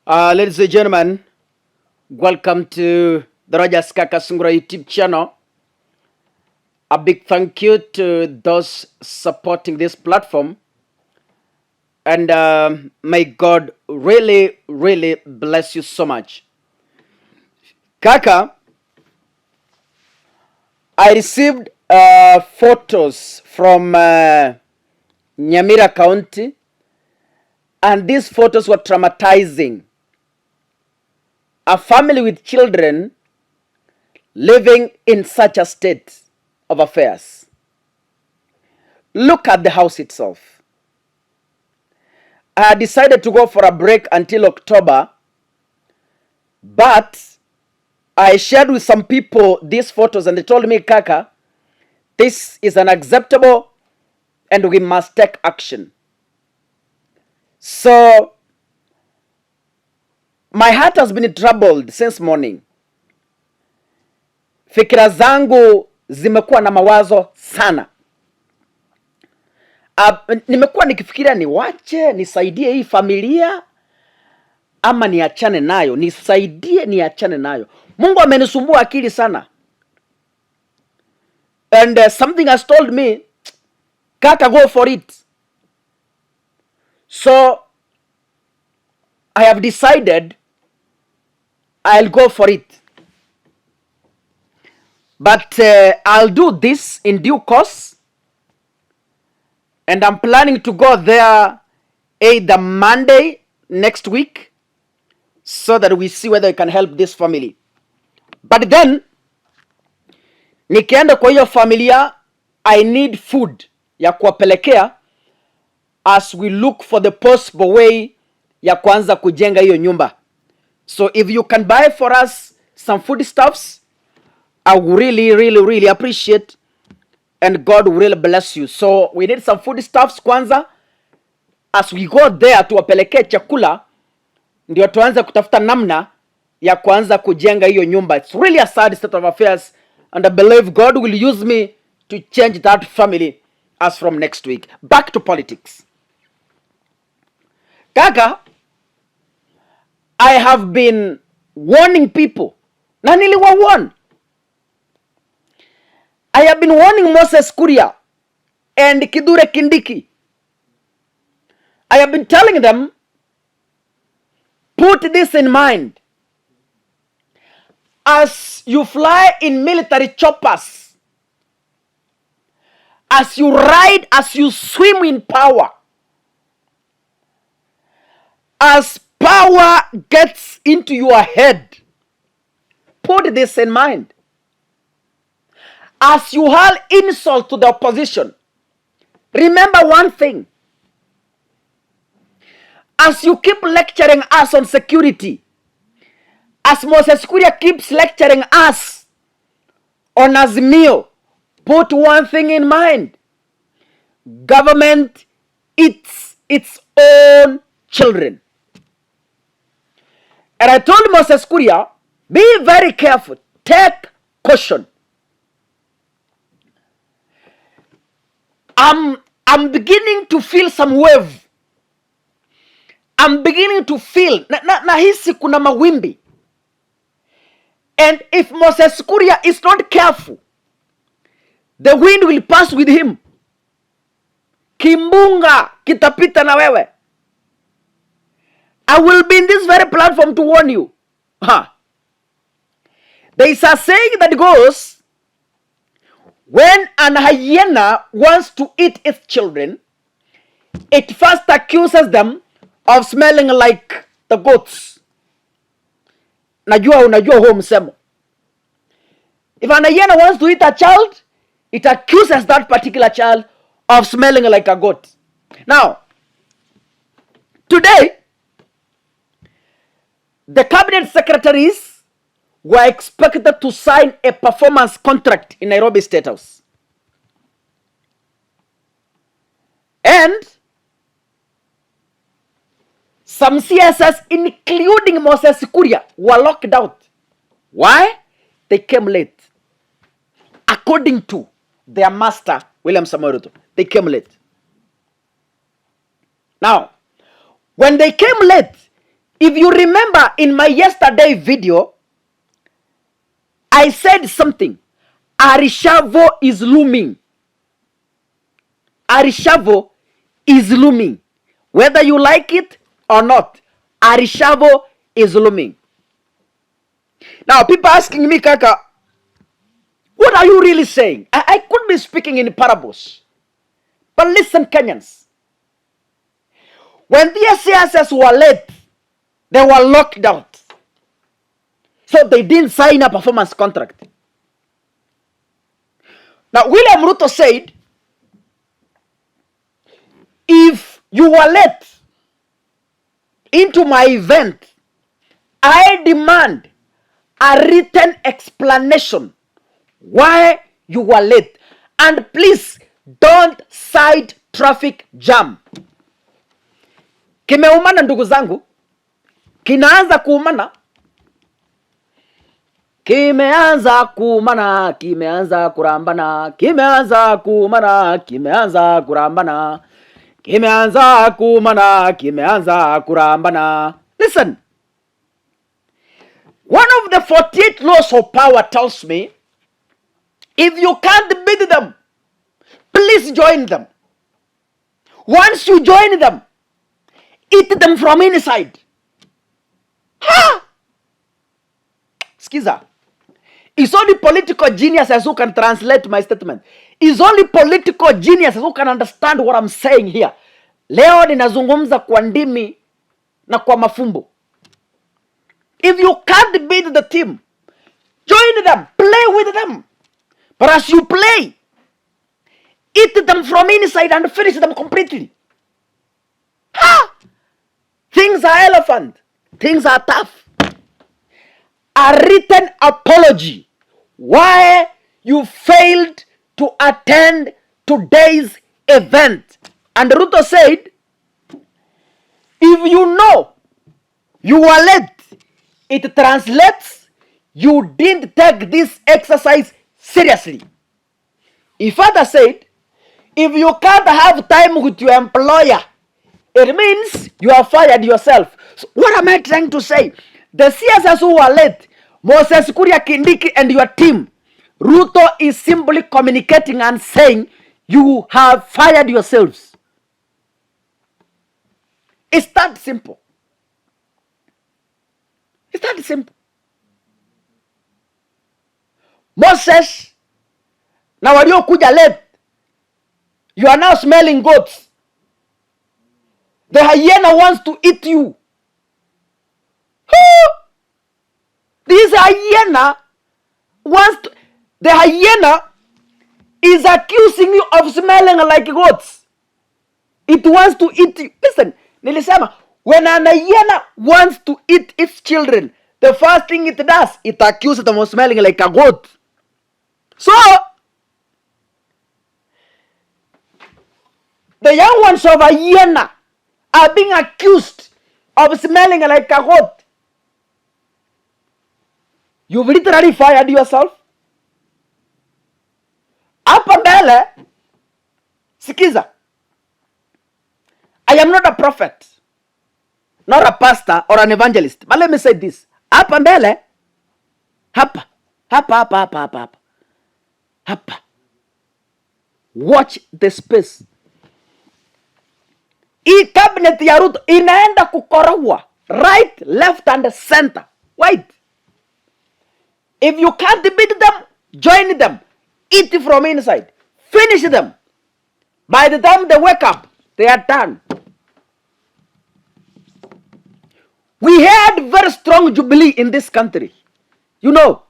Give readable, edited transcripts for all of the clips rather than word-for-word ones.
Ladies and gentlemen, welcome to the Kakasungura YouTube channel. A big thank you to those supporting this platform. And may God really bless you so much. Kaka, I received photos from Nyamira County, and these photos were traumatizing. A family with children living in such a state of affairs. Look at the house itself. I had decided to go for a break until October, but I shared with some people these photos and they told me, Kaka, this is unacceptable and we must take action. So my heart has been troubled since morning. Fikira zangu zimekuwa na mawazo sana. Nimekuwa nikifikiria niwache, nisaidie hii familia ama niachane nayo, niachane nayo. Mungu amenisumbua akili sana. And something has told me, Kaka, go for it. So I have decided I'll go for it. But I'll do this in due course. And I'm planning to go there either Monday next week so that we see whether we can help this family. But then, nikienda kwa hiyo familia, I need food ya kuwapelekea as we look for the possible way ya kuanza kujenga hiyo nyumba. So if you can buy for us some foodstuffs, I would really appreciate, and God will really bless you. So we need some foodstuffs kwanza. As we go there tuwapelekee chakula, ndio tuanze kutafuta namna ya kuanza kujenga hiyo nyumba. It's really a sad state of affairs, and I believe God will use me to change that family as from next week. Back to politics. Kaka, I have been warning people. Na niliwawarn. I have been warning Moses Kuria and Kithure Kindiki. I have been telling them, put this in mind. As you fly in military choppers, as you ride, as you swim in power, as power gets into your head, put this in mind. As you hurl insult to the opposition, remember one thing. As you keep lecturing us on security, as Moses Kuria keeps lecturing us on Azimio, put one thing in mind. Government eats its own children. And I told Moses Kuria, be very careful. Take caution. I'm beginning to feel some wave. I'm beginning to feel nahisi kuna mawimbi. And if Moses Kuria is not careful, the wind will pass with him. Kimbunga kitapita na wewe. I will be in this very platform to warn you. There is a saying that goes, when an hyena wants to eat its children, it first accuses them of smelling like the goats. Unajua huo msemo. If an hyena wants to eat a child, it accuses that particular child of smelling like a goat. Now, today, the cabinet secretaries were expected to sign a performance contract in Nairobi Statehouse. And some CSS, including Moses Kuria, were locked out. Why? They came late. According to their master, William Samoei Ruto, they came late. Now, when they came late, If you remember in my yesterday video, I said something. Arishavo is looming. Arishavo is looming. Whether you like it or not, Arishavo is looming. Now, people asking me, Kaka, what are you really saying? I could be speaking in parables. But listen, Kenyans. When the SCSS were late, they were locked out. So they didn't sign a performance contract. Now, William Ruto said, if you were late into my event, I demand a written explanation why you were late. And please don't cite traffic jam. Kimeumana ndugu zangu, kinaanza kuumana. Kimeanza kuumana, kimeanza kurambana, kimeanza kuumana, kimeanza kurambana, kimeanza kuumana, kimeanza kurambana. Listen. One of the 48 laws of power tells me, if you can't beat them, please join them. Once you join them, eat them from inside. Ha! Skiza. It's only political geniuses who can translate my statement. It's only political geniuses who can understand what I'm saying here. Leo ninazungumza kwa ndimi na kwa mafumbo. If you can't beat the team, join them, play with them. But as you play, eat them from inside and finish them completely. Ha! Things are elephant. Things are tough. A written apology why you failed to attend today's event. And Ruto said, if you know you were late, it translates you didn't take this exercise seriously. He further said, if you can't have time with your employer, it means you have fired yourself. So what am I trying to say? The CSS who are late, Moses Kuria Kindiki and your team, Ruto is simply communicating and saying you have fired yourselves. It's that simple. It's that simple. Moses, now waliokuja late, you are now smelling goats. The hyena wants to eat you. This hyena wants to, the hyena is accusing you of smelling like goats. It wants to eat you. Listen, nilisema, when an hyena wants to eat its children, the first thing it does, it accuses them of smelling like a goat. So, the young ones of a hyena are being accused of smelling like a goat. You've literally fired yourself. Hapa mbele, sikiza. I am not a prophet, not a pastor or an evangelist. But let me say this. Hapa mbele, hapa. Watch the space. Hii cabinet ya Ruto inaenda kukorogwa right, left and center. Wait. If you can't beat them, join them. Eat from inside. Finish them. By the time they wake up, they are done. We had very strong jubilee in this country. You know,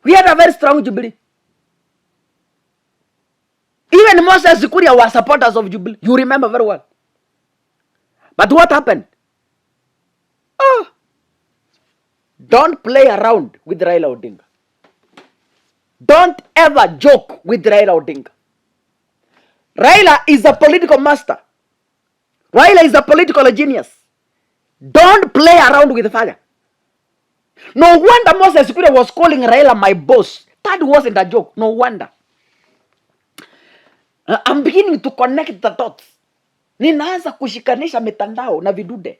we had a very strong jubilee. Even Moses Kuria were supporters of jubilee. You remember very well. But what happened? Oh, don't play around with Raila Odinga. Don't ever joke with Raila Odinga. Raila is a political master. Raila is a political genius. Don't play around with fire. No wonder Moses Kuria was calling Raila my boss. That wasn't a joke. No wonder. I'm beginning to connect the dots. Ninaanza kushikanisha mitandao na vidude.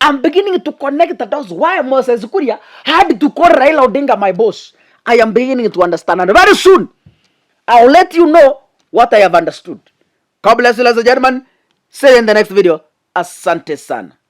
I'm beginning to connect the dots. Why Moses Kuria had to call Raila Odinga my boss. I am beginning to understand. And very soon, I'll let you know what I have understood. God bless you, ladies and gentlemen. See you in the next video. Asante sana.